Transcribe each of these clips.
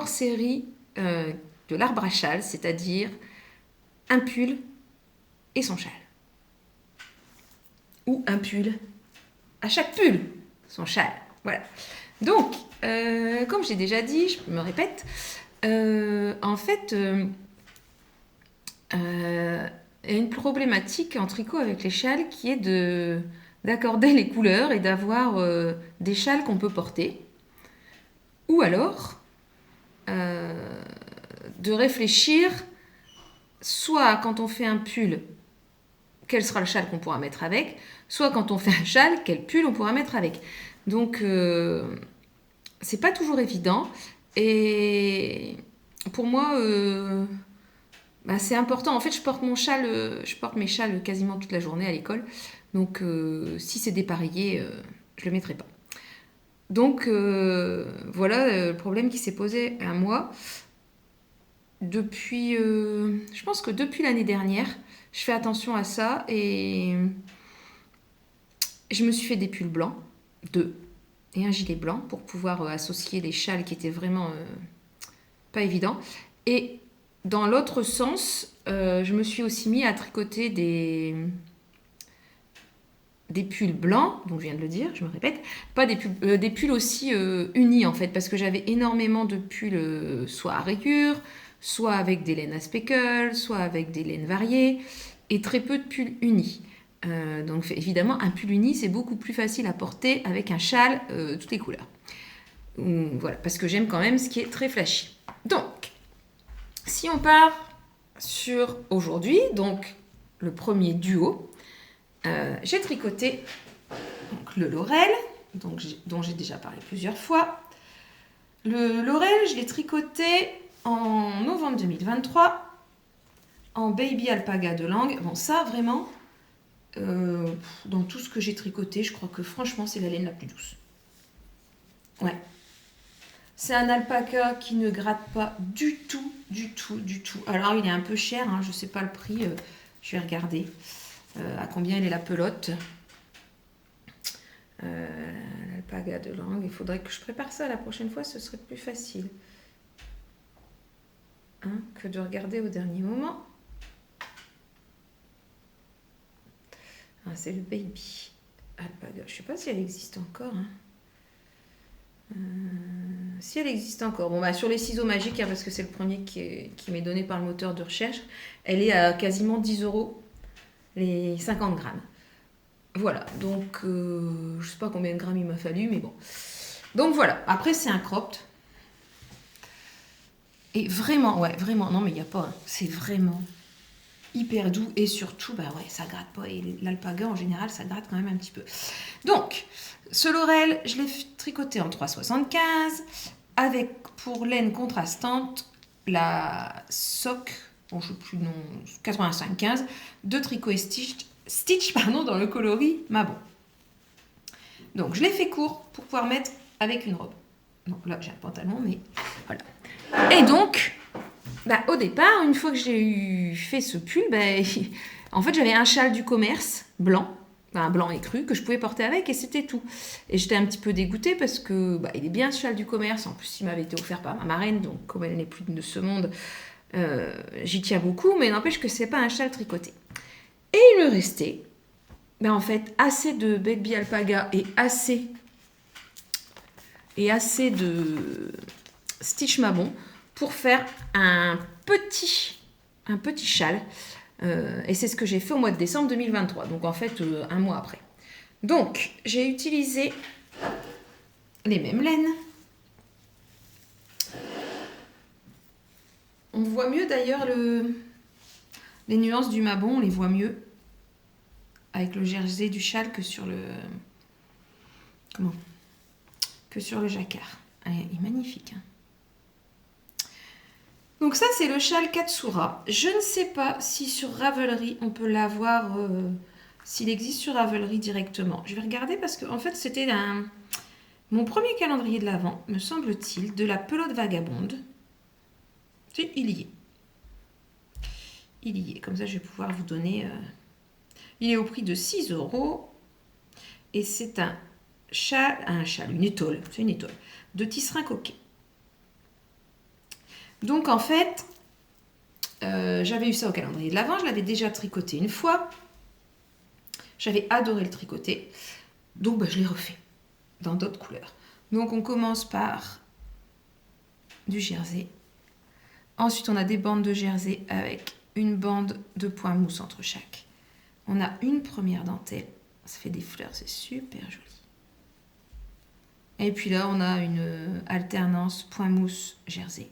hors-série de l'arbre à châle, c'est-à-dire un pull et son châle. Ou un pull à chaque pull, son châle. Voilà. Donc, comme j'ai déjà dit, je me répète, en fait, il y a une problématique en tricot avec les châles qui est d'accorder les couleurs et d'avoir des châles qu'on peut porter. Ou alors, de réfléchir, soit quand on fait un pull, quel sera le châle qu'on pourra mettre avec, soit quand on fait un châle, quel pull on pourra mettre avec. Donc, c'est pas toujours évident. Et pour moi, c'est important. En fait, je porte mes châles quasiment toute la journée à l'école. Donc, si c'est dépareillé, je le mettrai pas. Donc, voilà le problème qui s'est posé à moi. Je pense que depuis l'année dernière, je fais attention à ça et je me suis fait des pulls blancs, 2, et un gilet blanc pour pouvoir associer les châles qui étaient vraiment pas évidents. Et dans l'autre sens, je me suis aussi mis à tricoter des pulls blancs, donc je viens de le dire, je me répète, pas des pulls aussi unis en fait, parce que j'avais énormément de pulls soit à rayures, soit avec des laines à speckle, soit avec des laines variées, et très peu de pulls unis. Donc évidemment, un pull uni, c'est beaucoup plus facile à porter avec un châle, toutes les couleurs. Voilà, parce que j'aime quand même ce qui est très flashy. Donc, si on part sur aujourd'hui, donc le premier duo, j'ai tricoté donc, le Laurel, dont j'ai déjà parlé plusieurs fois. Le Laurel, je l'ai tricoté en novembre 2023 en Baby Alpaga de Lange. Bon, ça, vraiment, dans tout ce que j'ai tricoté, je crois que franchement, c'est la laine la plus douce. Ouais. C'est un alpaca qui ne gratte pas du tout, du tout, du tout. Alors, il est un peu cher, hein, je ne sais pas le prix, je vais regarder à combien il est la pelote. L'alpaga de Lange, il faudrait que je prépare ça la prochaine fois, ce serait plus facile que de regarder au dernier moment. C'est le Baby Alpaga. Je ne sais pas si elle existe encore. Si elle existe encore. Bon, sur les ciseaux magiques, parce que c'est le premier qui m'est donné par le moteur de recherche, elle est à quasiment 10 € les 50 grammes. Voilà, donc je ne sais pas combien de grammes il m'a fallu, mais bon. Donc voilà, après c'est un cropped. Et vraiment, non mais il n'y a pas, c'est vraiment hyper doux et surtout, ça gratte pas. Et l'alpaga en général, ça gratte quand même un petit peu. Donc, ce Laurel, je l'ai tricoté en 3,75 avec pour laine contrastante la sock, bon je ne sais plus le nom, 85,15 de Tricot et Stitch dans le coloris Mabon. Donc, je l'ai fait court pour pouvoir mettre avec une robe. Donc là, j'ai un pantalon, mais voilà. Et donc, au départ, une fois que j'ai fait ce pull, en fait, j'avais un châle du commerce blanc, blanc écru, que je pouvais porter avec et c'était tout. Et j'étais un petit peu dégoûtée parce que il est bien ce châle du commerce. En plus, il m'avait été offert par ma marraine, donc comme elle n'est plus de ce monde, j'y tiens beaucoup, mais n'empêche que c'est pas un châle tricoté. Et il me restait, en fait, assez de Baby Alpaga et assez de Stitch Mabon pour faire un petit châle. Et c'est ce que j'ai fait au mois de décembre 2023. Donc en fait, un mois après. Donc, j'ai utilisé les mêmes laines. On voit mieux d'ailleurs les nuances du Mabon, on les voit mieux avec le jersey du châle que sur le jacquard. Il est magnifique. Donc ça, c'est le châle Katsura. Je ne sais pas si sur Ravelry, on peut l'avoir, s'il existe sur Ravelry directement. Je vais regarder parce que en fait, c'était mon premier calendrier de l'Avent, me semble-t-il, de la pelote vagabonde. Il y est. Il y est. Comme ça, je vais pouvoir vous donner... Il est au prix de 6 €. Et c'est une étole. C'est une étole. De tisserand coquet. Donc en fait, j'avais eu ça au calendrier de l'Avent, je l'avais déjà tricoté une fois. J'avais adoré le tricoter. Donc je l'ai refait dans d'autres couleurs. Donc on commence par du jersey. Ensuite on a des bandes de jersey avec une bande de point mousse entre chaque. On a une première dentelle. Ça fait des fleurs, c'est super joli. Et puis là on a une alternance point mousse jersey.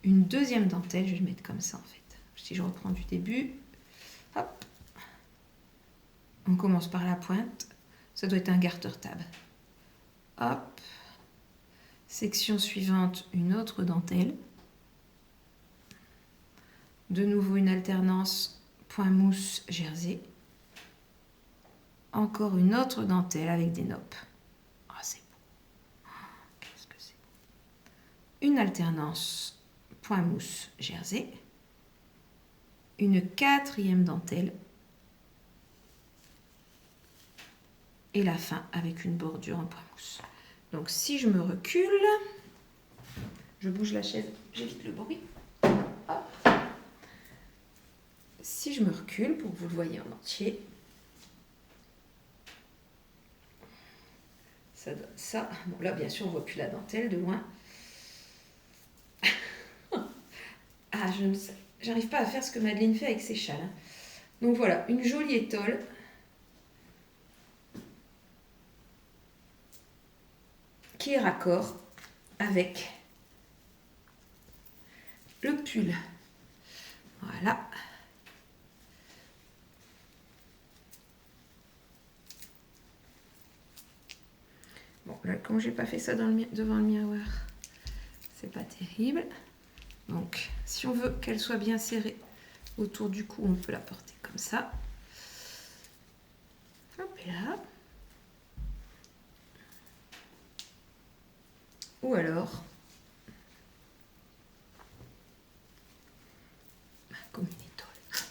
Une deuxième dentelle, je vais le mettre comme ça en fait. Si je reprends du début, hop. On commence par la pointe. Ça doit être un garter-tab. Hop. Section suivante, une autre dentelle. De nouveau une alternance point mousse jersey. Encore une autre dentelle avec des noppes. Ah, c'est beau. Qu'est-ce que c'est beau. Une alternance point mousse jersey. Une quatrième dentelle. Et la fin avec une bordure en point mousse. Donc si je me recule, je bouge la chaise, j'évite le bruit. Hop. Si je me recule pour que vous le voyez en entier, ça donne ça. Bon là bien sûr on voit plus la dentelle de loin. Ah j'arrive pas à faire ce que Madeleine fait avec ses châles. Hein. Donc voilà, une jolie étole. Qui est raccord avec le pull. Voilà. Bon, là, comme j'ai pas fait ça devant le miroir, c'est pas terrible. Donc, si on veut qu'elle soit bien serrée autour du cou, on peut la porter comme ça. Hop, et là. Ou alors, comme une étole.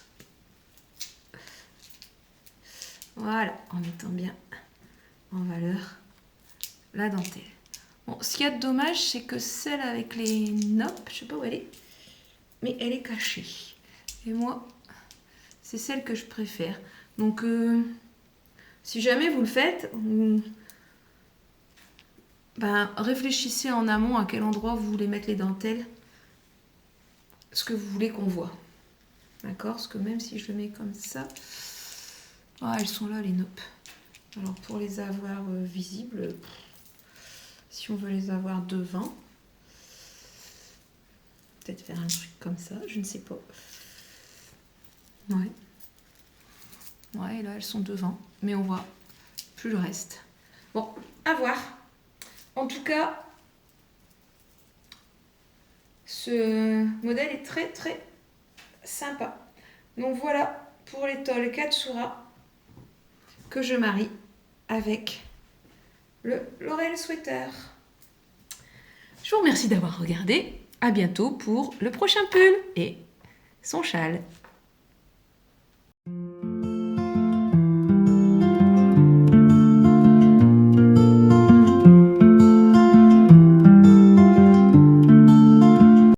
Voilà, en mettant bien en valeur la dentelle. Bon, ce qu'il y a de dommage, c'est que celle avec les noppes, je sais pas où elle est, mais elle est cachée. Et moi, c'est celle que je préfère. Donc, si jamais vous le faites, réfléchissez en amont à quel endroit vous voulez mettre les dentelles, ce que vous voulez qu'on voit. D'accord? Parce que même si je le mets comme ça, elles sont là les noppes. Alors pour les avoir visibles, si on veut les avoir devant, peut-être faire un truc comme ça, je ne sais pas. Ouais. Ouais, là elles sont devant, mais on voit plus le reste. Bon, à voir. En tout cas, ce modèle est très très sympa. Donc voilà pour l'étole Katsura que je marie avec le Laurel Sweater. Je vous remercie d'avoir regardé. À bientôt pour le prochain pull et son châle.